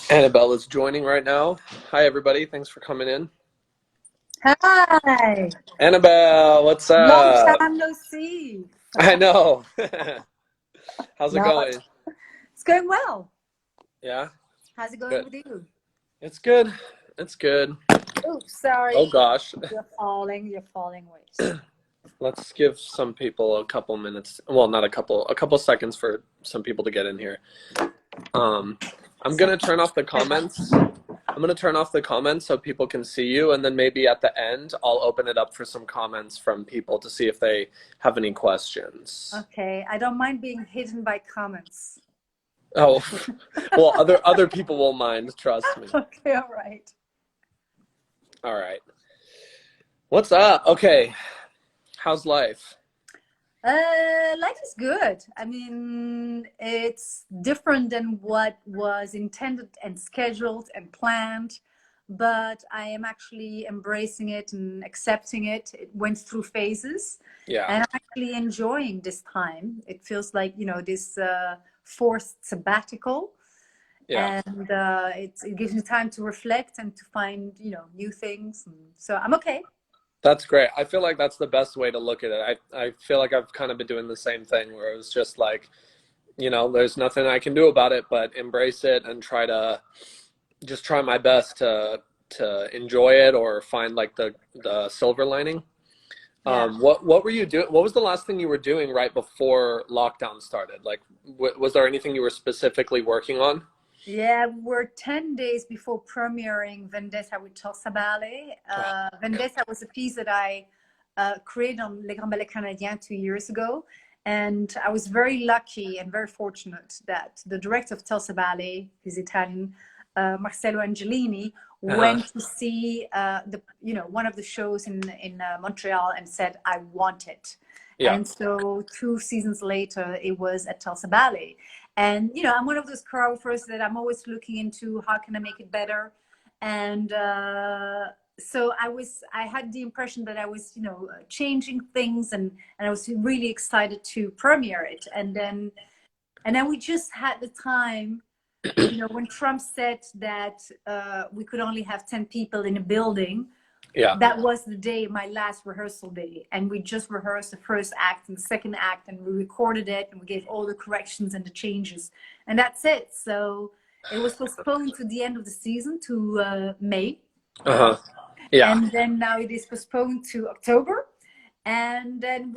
Annabelle is joining right now. Hi, everybody. Thanks for coming in. Hi, Annabelle, what's long up? time no see. I know. How's it No, going? it's going well. Yeah, How's it going good. with you? It's good. It's good. Oh, Oh, sorry. gosh. You're falling. You're falling. Wait. Let's give some people a couple minutes. Well, not a couple seconds for some people to get in here. Um, I'm So, gonna turn off the comments. I'm gonna turn off the comments so people can see you, and then maybe at the end, I'll open it up for some comments from people to see if they have any questions. okay, I don't mind being hidden by comments. Oh, well, other people will mind, trust me. Okay, all right. All right. What's up? Okay. How's life? Life is good. I mean, it's different than what was intended and scheduled and planned, but I am actually embracing it and accepting it. It went through phases, Yeah. and I'm actually enjoying this time. It feels like, this forced sabbatical, Yeah. and it gives me time to reflect and to find, new things. And so I'm okay. That's great. I feel like that's the best way to look at it. I feel like I've kind of been doing the same thing where it was just like, there's nothing I can do about it but embrace it and try my best to enjoy it or find like the silver lining. Yeah. What were you doing? What was the last thing you were doing right before lockdown started? Like, was there anything you were specifically working on? Yeah, we're 10 days before premiering Vendetta with Tulsa Ballet. Oh, Vendetta was a piece that I created on Les Grands Ballets Canadiens 2 years ago. And I was very lucky and very fortunate that the director of Tulsa Ballet, who's Italian, Marcello Angelini, uh-huh. went to see one of the shows in Montreal and said, I want it. Yeah. And so 2 seasons later, it was at Tulsa Ballet. And, I'm one of those choreographers that I'm always looking into how can I make it better. And so I had the impression that I was, changing things, and I was really excited to premiere it. And then we just had the time, when Trump said that we could only have 10 people in a building. Yeah. That was the day, my last rehearsal day, and we just rehearsed the first act and the second act, and we recorded it, and we gave all the corrections and the changes, and that's it. So it was postponed to the end of the season, to May, Uh-huh. Yeah. and then now it is postponed to October. And then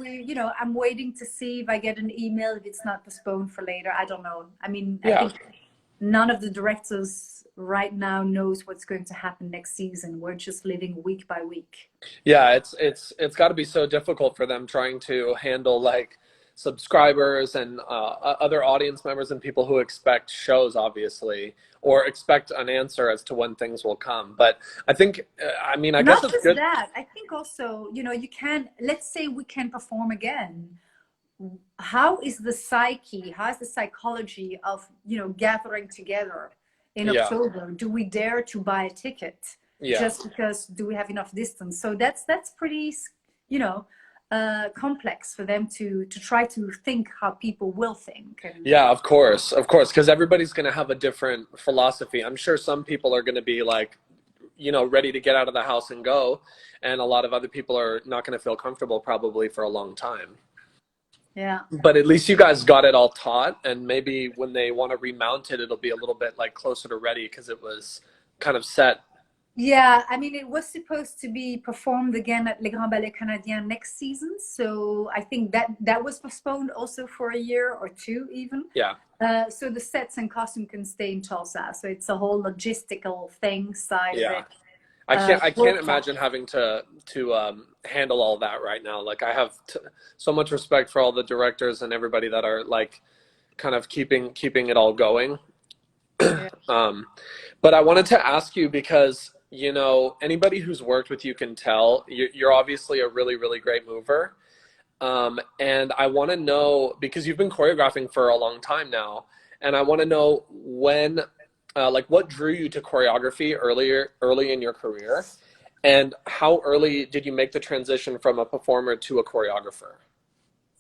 I'm waiting to see if I get an email if it's not postponed for later. I don't know. I mean, I Yeah. think none of the directors right now knows what's going to happen next season. We're just living week by week. Yeah, it's got to be so difficult for them trying to handle like subscribers and other audience members and people who expect shows, obviously, or expect an answer as to when things will come. But I think, I mean, I guess Not it's just good. that, I think also, you can, let's say we can perform again. How is the psyche, how is the psychology of, gathering together in Yeah, October? Do we dare to buy a ticket yeah, just because do we have enough distance? So that's pretty, complex for them to try to think how people will think. And yeah. Of course, because everybody's going to have a different philosophy. I'm sure some people are going to be like, ready to get out of the house and go, and a lot of other people are not going to feel comfortable probably for a long time. yeah. But at least you guys got it all taught, and maybe when they want to remount it, it'll be a little bit like closer to ready because it was kind of set. Yeah, I mean, it was supposed to be performed again at Les Grands Ballets Canadiens next season. So I think that was postponed also for a year or two even. Yeah. So the sets and costume can stay in Tulsa. So it's a whole logistical thing side of Yeah. it. I can't Worked out. imagine having to handle all that right now. Like I have so much respect for all the directors and everybody that are like kind of keeping it all going. Yeah. Um, but I wanted to ask you because, anybody who's worked with you can tell you're obviously a really, really great mover. And I want to know, because you've been choreographing for a long time now, and I want to know like what drew you to choreography early in your career, and how early did you make the transition from a performer to a choreographer?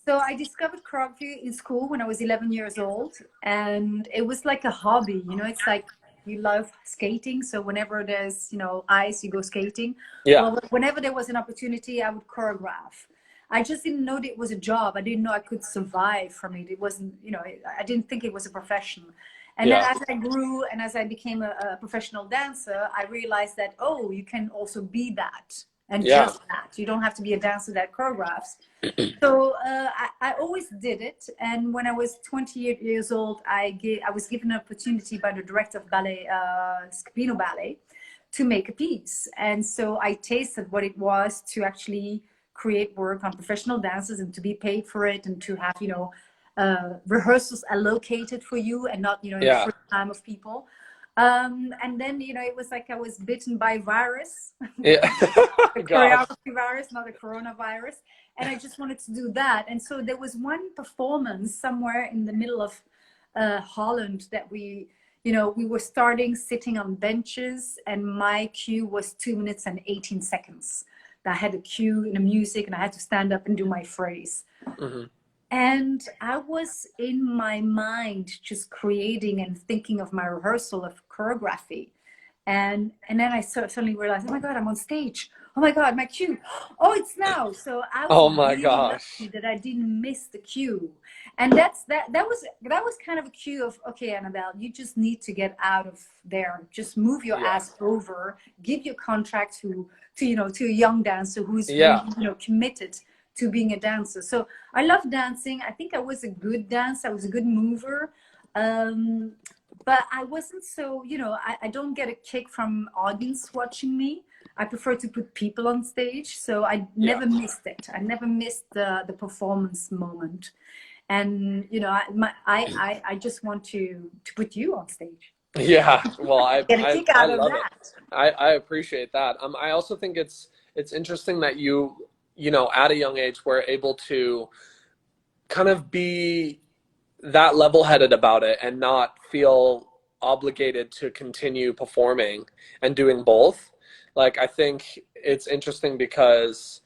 So I discovered choreography in school when I was 11 years old, and it was like a hobby. It's like you love skating. So whenever there's, you know, ice, you go skating. Yeah. Well, whenever there was an opportunity, I would choreograph. I just didn't know that it was a job. I didn't know I could survive from it. It wasn't, you know, I didn't think it was a profession. And then Yeah. as I grew and as I became a professional dancer, I realized that, oh, you can also be that and Yeah. just that. You don't have to be a dancer that choreographs. So I always did it. And when I was 28 years old, I was given an opportunity by the director of ballet, Scapino Ballet, to make a piece. And so I tasted what it was to actually create work on professional dancers and to be paid for it and to have, you know, rehearsals allocated for you and not, you know, in the Yeah. first time of people. And then, you know, it was like I was bitten by virus, Yeah. the Gosh. choreography virus, not a coronavirus. And I just wanted to do that. And so there was one performance somewhere in the middle of Holland that we, you know, we were starting sitting on benches and my cue was 2 minutes and 18 seconds. I had a cue in the music and I had to stand up and do my phrase. Hmm. And I was in my mind just creating and thinking of my rehearsal of choreography. And then I suddenly realized, oh my God, I'm on stage. Oh my God, my cue. Oh, it's now. So I was Oh my really gosh. lucky that I didn't miss the cue. And that was kind of a cue of, okay, Annabelle, you just need to get out of there. Just move your Yeah. ass over, give your contract to you know, to a young dancer who's really, Yeah. you know, committed to being a dancer. So I love dancing. I think I was a good dancer. I was a good mover. Um, but I wasn't so, you know, I don't get a kick from audience watching me. I prefer to put people on stage. So I Yeah. never missed it. I never missed the performance moment. And, you know, I just want to put you on stage. Yeah. Well, Get a kick I out of love it. that. I appreciate that. I also think it's interesting that you know, at a young age were able to kind of be that level-headed about it and not feel obligated to continue performing and doing both. Like, I think it's interesting because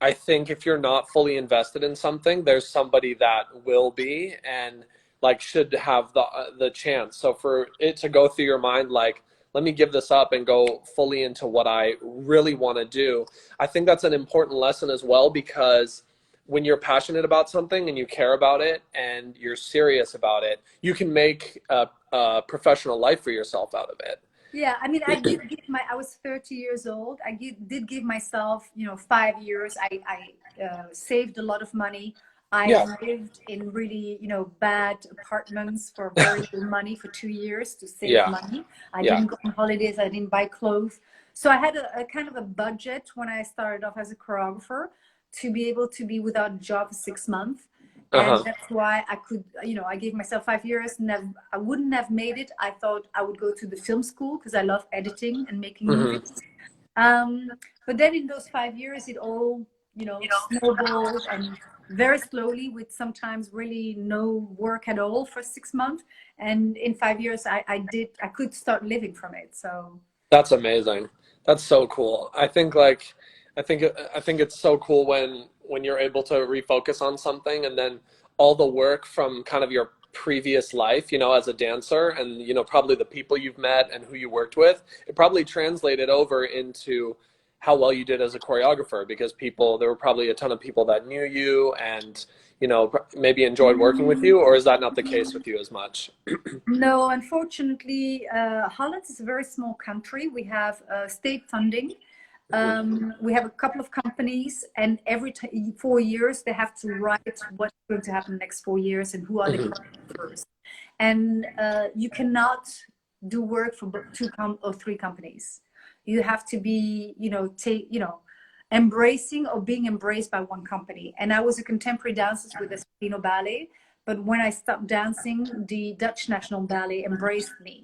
I think if you're not fully invested in something, there's somebody that will be and like should have the chance. So for it to go through your mind, like, let me give this up and go fully into what I really want to do. I think that's an important lesson as well because when you're passionate about something and you care about it and you're serious about it, you can make a professional life for yourself out of it. Yeah, I mean, I was 30 years old. Did give myself, you know, 5 years. I saved a lot of money. I Yeah, lived in really, you know, bad apartments for very little money for 2 years to save yeah, money. I yeah. didn't go on holidays. I didn't buy clothes. So I had a kind of a budget when I started off as a choreographer to be able to be without a job for 6 months. And Uh-huh. that's why I could, you know, I gave myself 5 years. I wouldn't have made it. I thought I would go to the film school because I love editing and making Hmm. movies. But then in those 5 years, it all, you know, snowballed and very slowly with sometimes really no work at all for 6 months. And in 5 years, I could start living from it. So That's amazing. That's so cool. I think it's so cool when you're able to refocus on something and then all the work from kind of your previous life, you know, as a dancer and you know probably the people you've met and who you worked with, it probably translated over into how well you did as a choreographer because people there were probably a ton of people that knew you and you know maybe enjoyed working with you, or is that not the case with you as much? no, unfortunately, Holland is a very small country. We have state funding. We have a couple of companies, and every 4 years they have to write what's going to happen the next 4 years and who are the Hmm. choreographers. And you cannot do work for or three companies. You have to be, you know, embracing or being embraced by one company. And I was a contemporary dancer with the Filipino Ballet, but when I stopped dancing, the Dutch National Ballet embraced me.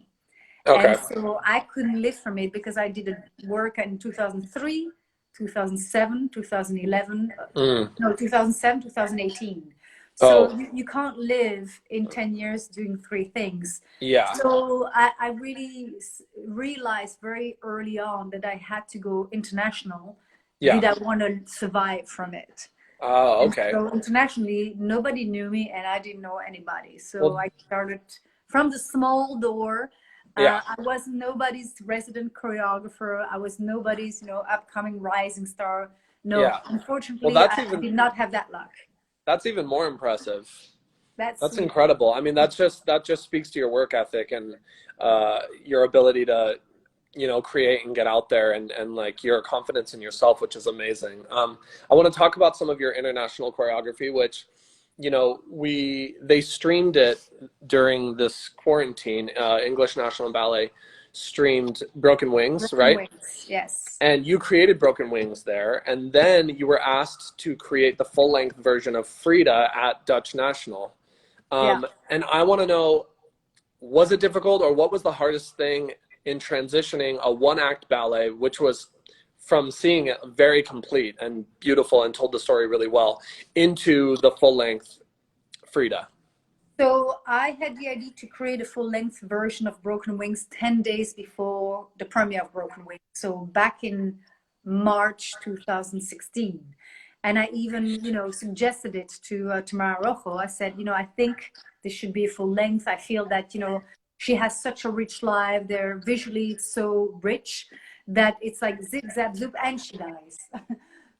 And Okay. so I couldn't live from it because I did work in 2003, 2007, 2011, Mm. no, 2007, 2018. So Oh, you can't live in 10 years doing three things. yeah. So I really realized very early on that I had to go international. Yeah. Did I want to survive from it? Oh, And okay. so internationally, nobody knew me and I didn't know anybody. So Well, I started from the small door. Yeah. I was nobody's resident choreographer. I was nobody's, upcoming rising star. No, Yeah. Well, unfortunately, I did not have that luck. that's even more impressive. That's That's sweet. incredible. I mean, that just speaks to your work ethic and your ability to, create and get out there and like your confidence in yourself, which is amazing. I want to talk about some of your international choreography, which, they streamed it during this quarantine. English National Ballet streamed Broken Wings, Broken right? wings, yes. And you created Broken Wings there, and then you were asked to create the full length version of Frida at Dutch National. Yeah. And I want to know, was it difficult, or what was the hardest thing in transitioning a one act ballet, which was from seeing it very complete and beautiful and told the story really well, into the full length Frida? So I had the idea to create a full-length version of Broken Wings 10 days before the premiere of Broken Wings. So back in March 2016. And I even, suggested it to Tamara Rojo. I said, I think this should be a full length. I feel that, she has such a rich life. They're visually so rich that it's like zip, zap, zoop, and she dies.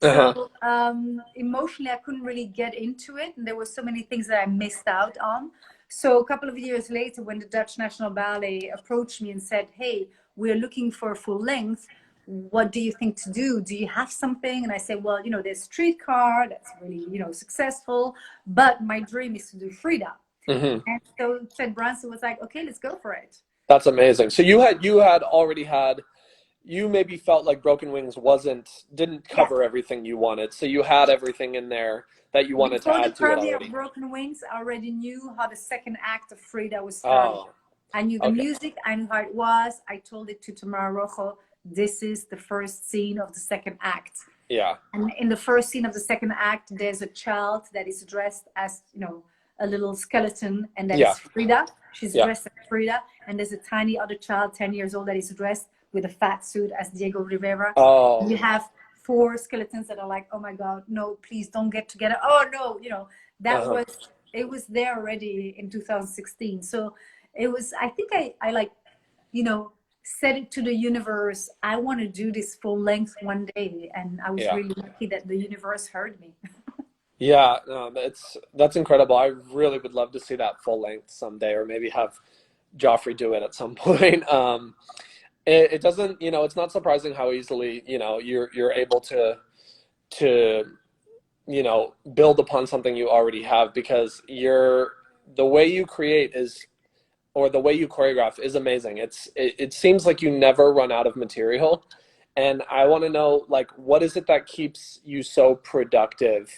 Uh-huh. So emotionally, I couldn't really get into it, and there were so many things that I missed out on. So a couple of years later, when the Dutch National Ballet approached me and said, "Hey, we're looking for a full length. What do you think to do? Do you have something?" And I said, "Well, there's Streetcar that's really, successful, but my dream is to do Frida." Hmm. And so Ted Branson was like, "Okay, let's go for it." That's amazing. So you had already had, you maybe felt like Broken Wings didn't Yes. cover everything you wanted. So you had everything in there that you wanted to Before the add to it premiere of already. Broken Wings, I already knew how the second act of Frida was starting. Oh, I knew the okay. music, I knew how it was. I told it to Tamara Rojo. This is the first scene of the second act. Yeah. And in the first scene of the second act, there's a child that is dressed as, a little skeleton, and that Yeah. is Frida. She's Yeah. dressed as Frida. And there's a tiny other child, 10 years old, that is dressed with a fat suit as Diego Rivera. Oh, You have four skeletons that are like, oh my God, no, please don't get together. Oh no, uh-huh. it was there already in 2016. So it was, I think I like, you know, said it to the universe. I want to do this full length one day. And I was Yeah. really lucky that the universe heard me. Yeah, no, that's incredible. I really would love to see that full length someday, or maybe have Joffrey do it at some point. It doesn't, it's not surprising how easily, you're able to build upon something you already have, because the way you create is, or the way you choreograph is amazing. It seems like you never run out of material, and I want to know, like, what is it that keeps you so productive?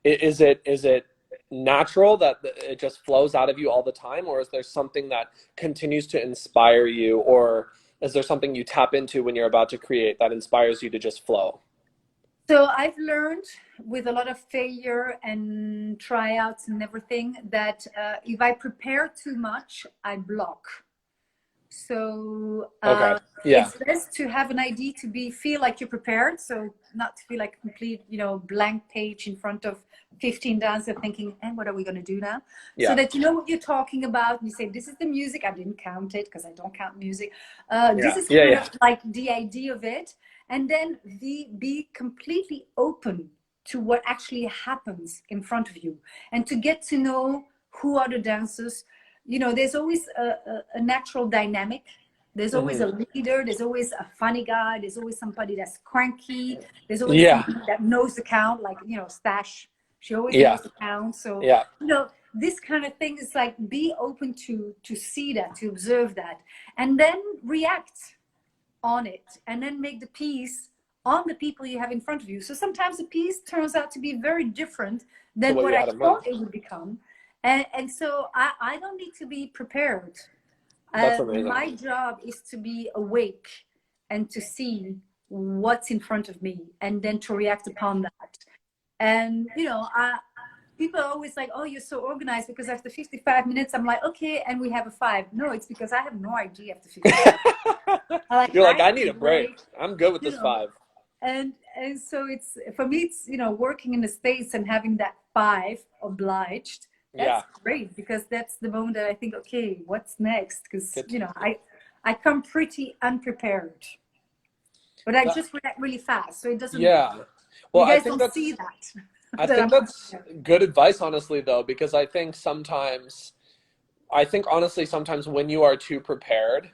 Is it natural that it just flows out of you all the time, or is there something that continues to inspire you, or is there something you tap into when you're about to create that inspires you to just flow? So I've learned with a lot of failure and tryouts and everything that if I prepare too much, I block. So Okay. Yeah. it's best to have an idea to feel like you're prepared. So not to feel like a complete, blank page in front of 15 dancers thinking, and what are we going to do now? So Yeah. that you know what you're talking about. And you say, this is the music. I didn't count it because I don't count music. This Yeah. is Yeah. kind Yeah. of like the idea of it. And then be completely open to what actually happens in front of you, and to get to know who are the dancers. There's always a natural dynamic. There's always Hmm. a leader. There's always a funny guy. There's always somebody that's cranky. There's always Yeah. somebody that knows the count, like, Stash. She always Yeah. knows the count. So, Yeah. this kind of thing is like, be open to see that, to observe that, and then react on it, and then make the piece on the people you have in front of you. So sometimes the piece turns out to be very different To than what what you I had in mind. thought it would become. And so I don't need to be prepared. That's amazing. My job is to be awake and to see what's in front of me, and then to react upon that. And, people are always like, oh, you're so organized, because after 55 minutes, I'm like, okay, and we have a 5. No, it's because I have no idea after 55. You're like, I I need need a a break. break, I'm good with you this know. 5. And so it's, for me, it's, working in the States and having that 5 obliged, that's Yeah. great, because that's the moment that I think, okay, what's next? Because, Good. I come pretty unprepared, but I That, just react really fast. So it doesn't, yeah. Well, you guys don't see that, I that think I'm that's prepared. good advice, honestly, though, because I think honestly, sometimes when you are too prepared,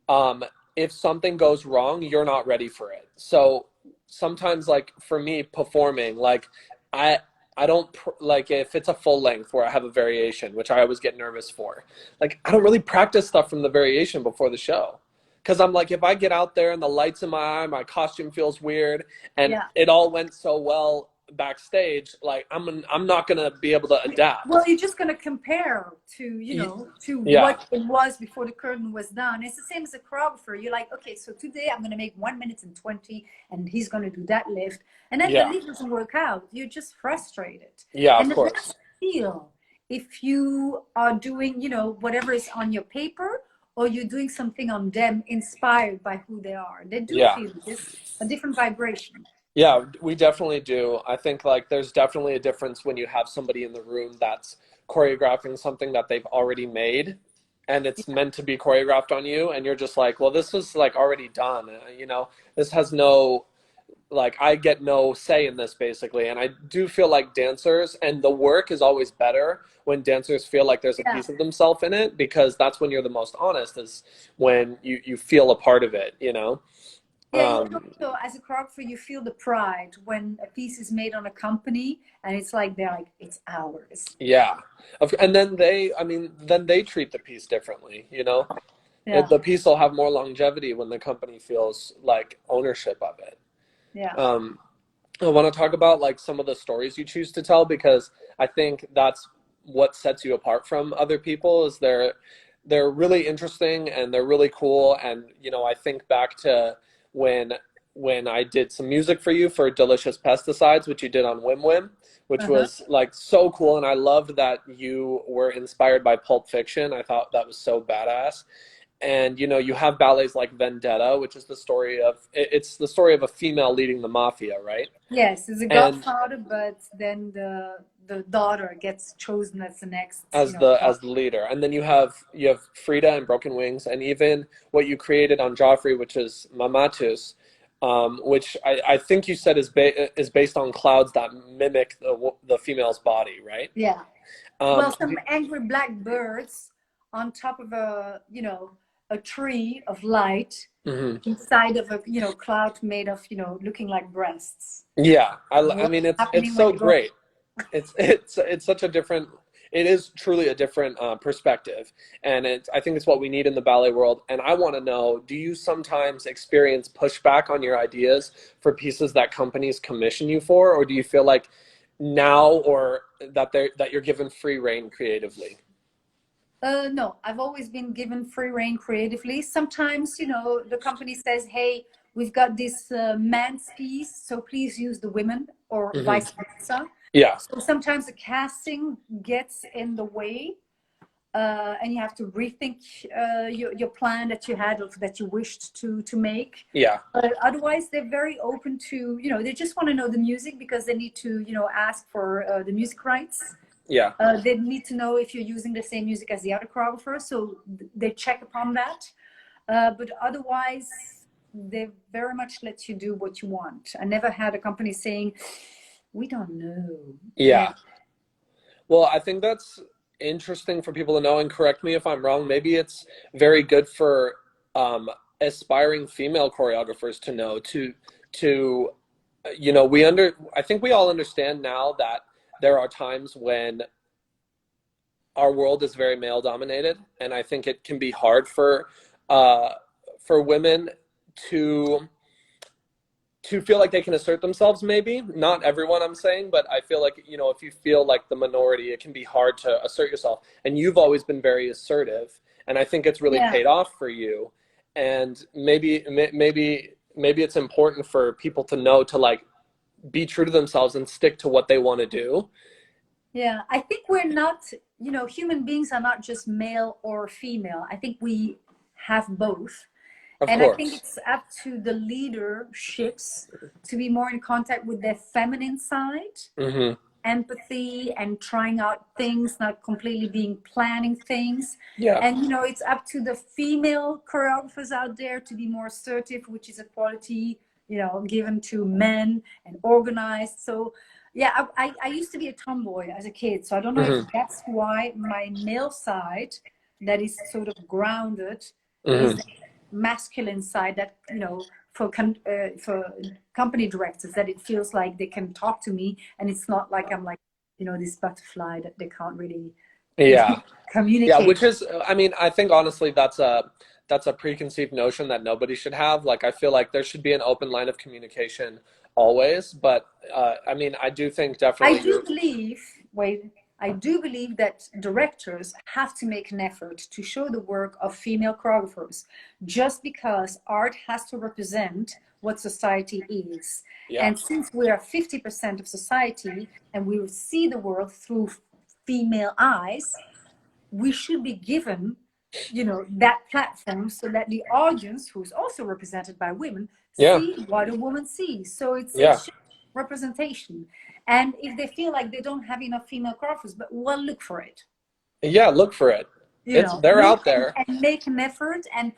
um, if something goes wrong, you're not ready for it. So sometimes, like for me, performing, like I I don't like if it's a full length where I have a variation, which I always get nervous for. Like I don't really practice stuff from the variation before the show. Because I'm like, if I get out there and the lights in my eye, my costume feels weird, and Yeah. it all went so well backstage, like I'm not gonna be able to Well, adapt. you're just going to compare to, you know, to Yeah, what it was before the curtain was down. It's the same as a choreographer. You're like, okay, so today I'm going to make 1 minute and 20, and he's going to do that lift. And then the yeah, lift doesn't work out. You're just frustrated. yeah, of And the best course. feel if you are doing, you know, whatever is on your paper, or you're doing something on them inspired by who they are. They do Yeah. feel this, a different vibration. Yeah, we definitely do. I think like there's definitely a difference when you have somebody in the room that's choreographing something that they've already made and it's meant to be choreographed on you and you're just like, well, this was like already done. You know, this has no like I get no say in this basically. And I do feel like dancers and the work is always better when dancers feel like there's a Yeah. piece of themselves in it because that's when you're the most honest is when you feel a part of it, you know? Yeah, you Um, also, as a choreographer, you feel the pride when a piece is made on a company and it's like they're like, it's ours. Yeah. And then I mean, then they treat the piece differently, you know? Yeah, The piece will have more longevity when the company feels like ownership of it. yeah, Um, I want to talk about like some of the stories you choose to tell because I think that's what sets you apart from other people is they're really interesting and they're really cool. And, you know, I think back to when when I did some music for you for Delicious Pesticides, which you did on Wim Wim, which uh-huh. was like so cool. And I loved that you were inspired by Pulp Fiction. I thought that was so badass. And you know, you have ballets like Vendetta, which is the story of it's the story of a female leading the mafia, right? Yes, it's a And godfather, but then the daughter gets chosen as the next, you know, as the leader, and then you have Frida and Broken Wings, and even what you created on Joffrey, which is Mamatus, which I think you said is based on clouds that mimic the female's body, right? yeah. Well, Um, some angry black birds on top of a, you know, a tree of light mhm. inside of a, you know, cloud made of, you know, looking like breasts. Yeah, I What's mean it's happening when so you go? great. It's such a different. It is truly a different perspective, and I think it's what we need in the ballet world. And I want to know: do you sometimes experience pushback on your ideas for pieces that companies commission you for, or do you feel like now or that you're given free reign creatively? No, I've always been given free reign creatively. Sometimes, you know, the company says, hey, we've got this man's piece, so please use the women, or Hmm. vice versa. Yeah, So sometimes the casting gets in the way, and you have to rethink your plan that you had or that you wished to make. yeah, But otherwise, they're very open to, you know, they just want to know the music because they need to, you know, ask for the music rights. yeah, They need to know if you're using the same music as the other choreographer, so they check upon that. But otherwise, they very much let you do what you want. I never had a company saying, "We don't know." yeah. Never. Well, I think that's interesting for people to know, and correct me if I'm wrong. Maybe it's very good for aspiring female choreographers to know to you know I think we all understand now that there are times when our world is very male dominated, and I think it can be hard uh, for women to feel like they can assert themselves. Maybe not everyone, I'm saying, but I feel like, you know, if you feel like the minority, it can be hard to assert yourself, and you've always been very assertive, and I think it's really Yeah, paid off for you. And maybe it's important for people to know to like be true to themselves and stick to what they want to do. yeah. I think we're not, you know, human beings are not just male or female. I think we have both. Of And I think course. it's up to the leaderships to be more in contact with their feminine side. Hmm. empathy and trying out things, not completely being planning things. Yeah. And it's up to the female choreographers out there to be more assertive, which is a quality given to men, and organized. So yeah, I used to be a tomboy as a kid, so I don't know if Hmm. that's why my male side, that is sort of grounded, is Hmm. the masculine side that for company directors, that it feels like they can talk to me, and it's not like I'm like this butterfly that they can't really Yeah. Yeah, communicate. which is, I mean, I think honestly that's a preconceived notion that nobody should have. Like, I feel like there should be an open line of communication always, but I mean, I do think I definitely do you're, believe, wait, I do believe that directors have to make an effort to show the work of female choreographers, just because art has to represent what society is. yeah, And since we are 50% of society and we see the world through female eyes, we should be given that platform, so that the audience, who's also represented by women, yeah, see what a woman sees. So yeah, it's representation. And if they feel like they don't have enough female choreographers, but well, look for it. yeah, look for it. They're Look out there. and make an effort. And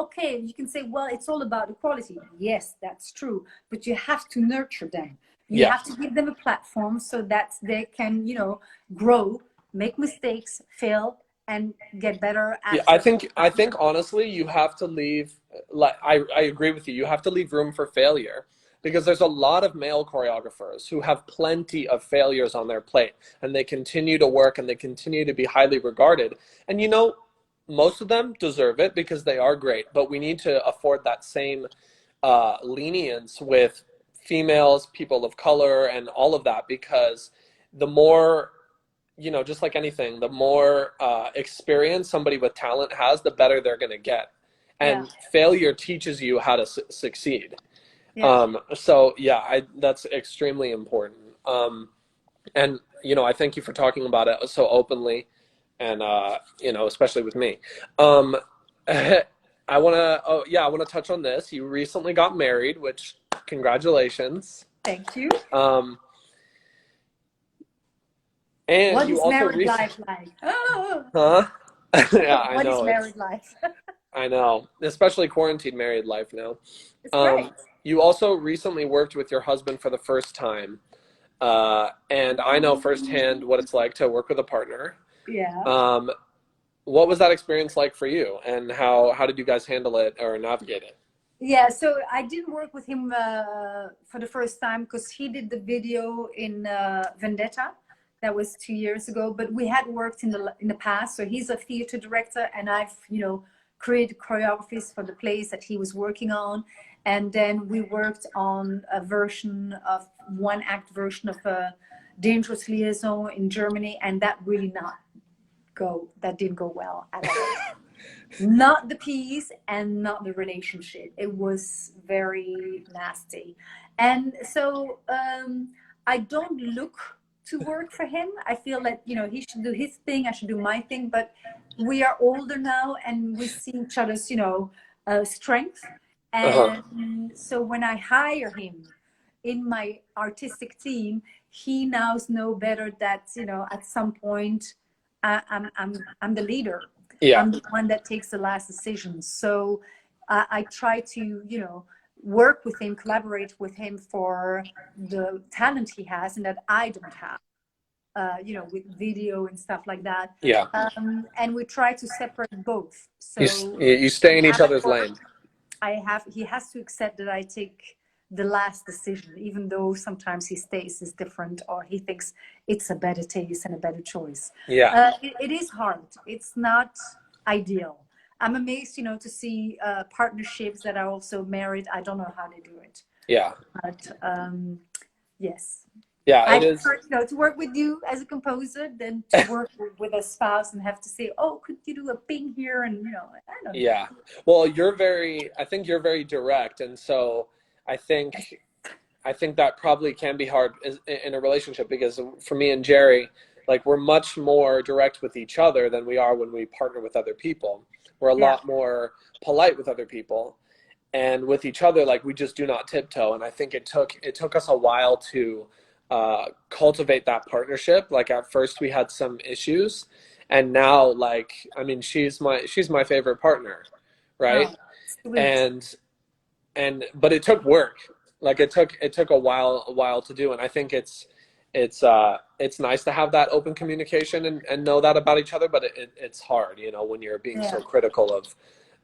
okay, you can say, well, it's all about equality. Yes, that's true, but you have to nurture them. You Yeah. have to give them a platform so that they can grow, make mistakes, fail, and get better Yeah, I after. think I think honestly you have to leave, like, I agree with you. You have to leave room for failure because there's a lot of male choreographers who have plenty of failures on their plate, and they continue to work and they continue to be highly regarded. And most of them deserve it because they are great, but we need to afford that same lenience with females, people of color, and all of that, because the more, just like anything, the more experience somebody with talent has, the better they're going to get. Yeah, And failure teaches you how to succeed. yeah, So yeah, that's extremely important. And I thank you for talking about it so openly, and especially with me. Um, I want to touch on this. You recently got married, which, congratulations. thank you. Um, and What you is also married recently, life like? Oh, huh? Yeah, I what is know married life? I know, especially quarantine married life now. It's Um, great. you also recently worked with your husband for the first time, and I know firsthand what it's like to work with a partner. Yeah. Um, what was that experience like for you, and how did you guys handle it or navigate it? Yeah, so I didn't work with him for the first time because he did the video in Vendetta. That was 2 years ago, but we had worked in the past. So he's a theater director, and I've created choreographies for the plays that he was working on, and then we worked on a version of one act version of a Dangerous Liaison in Germany, and that didn't go well at all. Not the piece and not the relationship. It was very nasty. And so I don't look to work for him. I feel that, he should do his thing, I should do my thing. But we are older now and we see each other's, strength. Uh-huh. And so when I hire him in my artistic team, he now knows better that, at some point I'm the leader. Yeah. I'm the one that takes the last decision. So I try to, work with him, collaborate with him for the talent he has and that I don't have, with video and stuff like that. Yeah. And we try to separate both. You So you stay in each I'm at other's work. lane. He has to accept that I take the last decision, even though sometimes his taste is different or he thinks it's a better taste and a better choice. Yeah. It is hard. It's not ideal. I'm amazed, to see partnerships that are also married. I don't know how they do it, Yeah. but yes, Yeah, I it is. prefer, to work with you as a composer than to work with a spouse and have to say, "Oh, could you do a ping here?" And I don't know. Yeah. Well, I think you're very direct, and so I think I think that probably can be hard in a relationship, because for me and Jerry, like, we're much more direct with each other than we are when we partner with other people. We're a Yeah, lot more polite with other people, and with each other, like, we just do not tiptoe. And I think it took us a while to cultivate that partnership. Like at first we had some issues, and now like I mean she's my favorite partner, right? Oh, sweet. And but it took work. Like it took a while to do, and I think it's nice to have that open communication and know that about each other, but it's hard, you know, when you're being Yeah. so critical of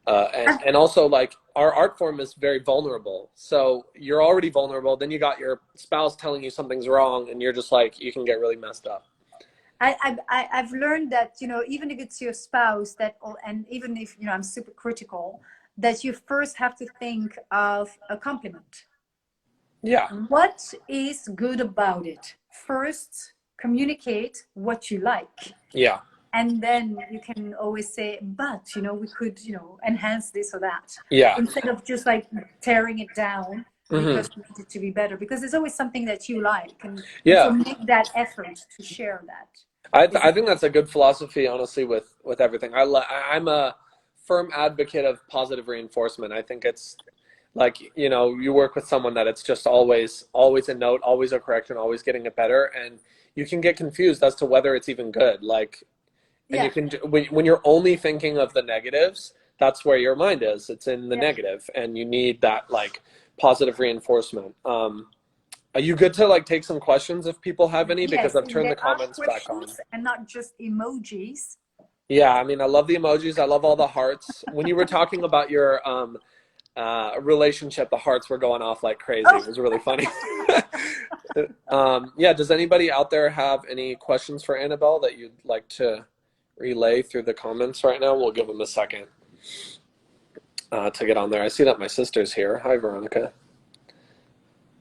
and also like our art form is very vulnerable. So you're already vulnerable, then you got your spouse telling you something's wrong, and you're just like you can get really messed up. I've learned that, you know, even if it's your spouse that, and even if, you know, I'm super critical, that you first have to think of a compliment. Yeah. What is good about it? First, communicate what you like. Yeah. And then you can always say, but, you know, we could, you know, enhance this or that. Yeah. Instead of just like tearing it down Hmm. because you want it to be better. Because there's always something that you like. And so Yeah. make that effort to share that. I think that's a good philosophy, honestly, with everything. I'm a firm advocate of positive reinforcement. I think it's like, you know, you work with someone that it's just always a note, always a correction, always getting it better, and you can get confused as to whether it's even good. Like, and you Yeah. can when you're only thinking of the negatives, that's where your mind is. It's in the Yeah. negative, and you need that like positive reinforcement. Are you good to like take some questions if people have any? Because Yes, I've if turned the there are comments back on. questions and not just emojis. Yeah, I mean, I love the emojis. I love all the hearts. When you were talking about your relationship, the hearts were going off like crazy. Oh, It was really funny. Yeah, does anybody out there have any questions for Annabelle that you'd like to relay through the comments right now? We'll give them a second to get on there. I see that my sister's here. Hi, Veronica.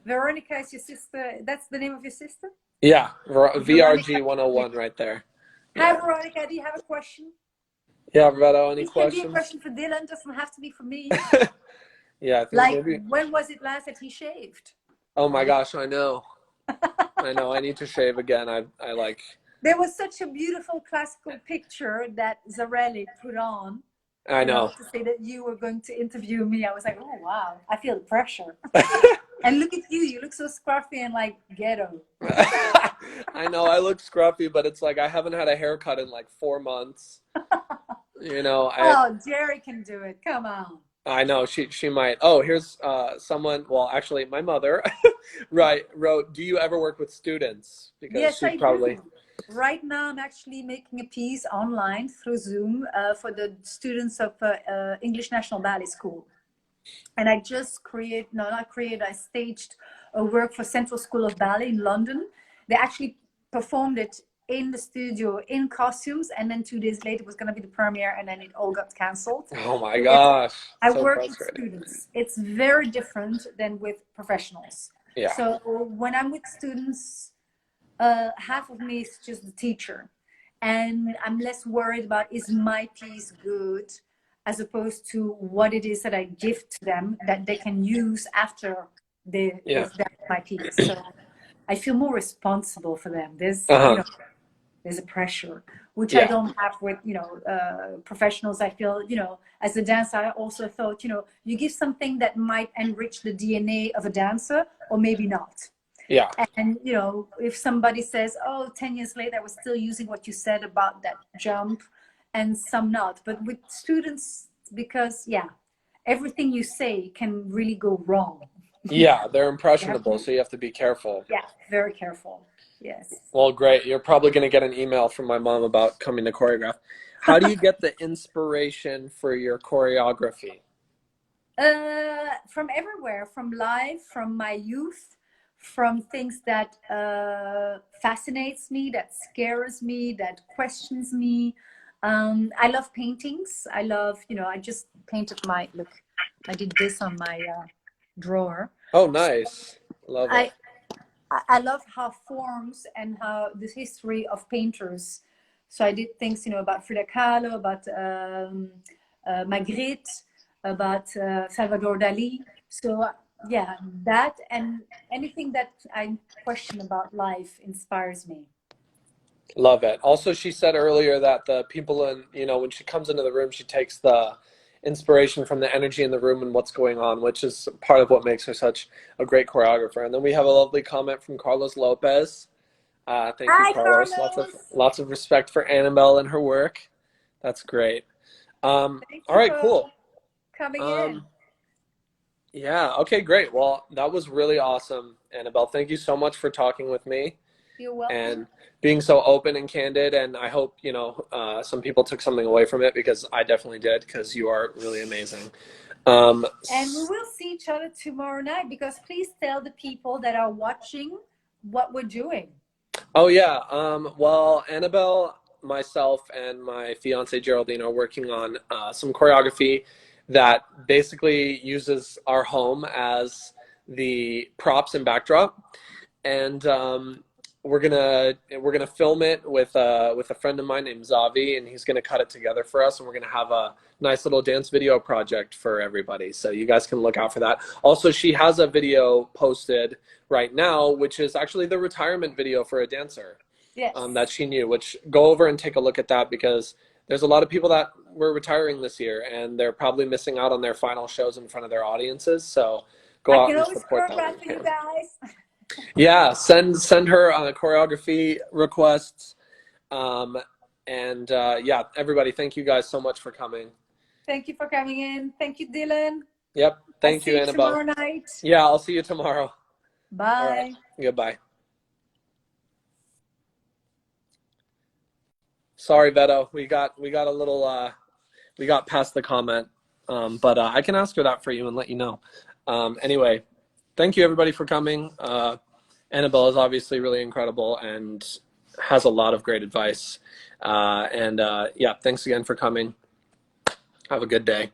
Veronica is your sister. That's the name of your sister? Yeah, Veronica. VRG 101 right there. Hi, Yeah. Veronica. Do you have a question? Yeah, Vedo, any It can be a questions? question for Dylan. Doesn't have to be for me. Yeah, I think Like, maybe. when was it last that he shaved? Oh my gosh, I know. I know. I need to shave again. I like. There was such a beautiful classical picture that Zarely put on, I you know, know. to say that you were going to interview me. I was like, oh, wow. I feel the pressure. And look at you. You look so scruffy and like ghetto. I know I look scruffy, but it's like I haven't had a haircut in like 4 months. You know, Oh, Jerry can do it. Come on. I know she might. Oh, here's someone. Well, actually, my mother, right, wrote. Do you ever work with students? Because Yes, she's I probably. do. Right now, I'm actually making a piece online through Zoom for the students of English National Ballet School. And I just create, no, not create, I staged a work for Central School of Ballet in London. They actually performed it in the studio in costumes, and then 2 days later it was going to be the premiere, and then it all got cancelled. Oh my So it's, gosh, I so work with frustrating. students. It's very different than with professionals. Yeah, So when I'm with students, half of me is just the teacher, and I'm less worried about is my piece good as opposed to what it is that I give to them that they can use after yeah. they've done my piece. So I feel more responsible for them. There's, you Uh-huh. know, there's a pressure which I Yeah. don't have with, you know, professionals. I feel, you know, as a dancer, I also thought, you know, you give something that might enrich the DNA of a dancer or maybe not. Yeah. And, you know, if somebody says, oh, 10 years later, I was still using what you said about that jump, and some not. But with students, because, yeah, everything you say can really go wrong. Yeah, they're You have impressionable, to, so you have to be careful. yeah, very careful. Yes. Well, great. You're probably going to get an email from my mom about coming to choreograph. How do you get the inspiration for your choreography? From everywhere, from life, from my youth, from things that fascinates me, that scares me, that questions me. I love paintings. I love, you know, I just painted my, look, I did this on my drawer. Oh, nice. Love it. I, I love how forms and how the history of painters. So I did things, you know, about Frida Kahlo, about Magritte, about Salvador Dali. So yeah, that and anything that I question about life inspires me. Love it. Also, she said earlier that the people in, you know, when she comes into the room, she takes the inspiration from the energy in the room and what's going on, which is part of what makes her such a great choreographer. And then we have a lovely comment from Carlos Lopez. Thank you, Hi, Carlos. Carlos. Lots of respect for Annabelle and her work. That's great. Thank All you right, for cool. coming in. Um, yeah, okay, great. Well, that was really awesome, Annabelle. Thank you so much for talking with me You're welcome. and being so open and candid. And I hope, some people took something away from it because I definitely did, because you are really amazing. Um, And we will see each other tomorrow night because please tell the people that are watching what we're doing. oh, yeah. Well, Annabelle, myself, and my fiance Geraldine are working on some choreography that basically uses our home as the props and backdrop. And we're gonna film it with a friend of mine named Zavi, and he's gonna cut it together for us, and we're gonna have a nice little dance video project for everybody. So you guys can look out for that. Also, she has a video posted right now, which is actually the retirement video for a dancer Yes. that she knew. Which go over and take a look at that because there's a lot of people that were retiring this year, and they're probably missing out on their final shows in front of their audiences. So go I out can and always support that when choreograph you for you can. guys. Yeah, send her choreography requests. Um, and yeah, everybody, thank you guys so much for coming. Thank you for coming in. Thank you, Dylan. Yep, I'll thank you, see you Annabelle. tomorrow night. Yeah, I'll see you tomorrow. All right, Bye. goodbye. Sorry, Veto, we got a little we got past the comment, but I can ask her that for you and let you know. Anyway, thank you everybody for coming. Annabelle is obviously really incredible and has a lot of great advice. And yeah, thanks again for coming. Have a good day.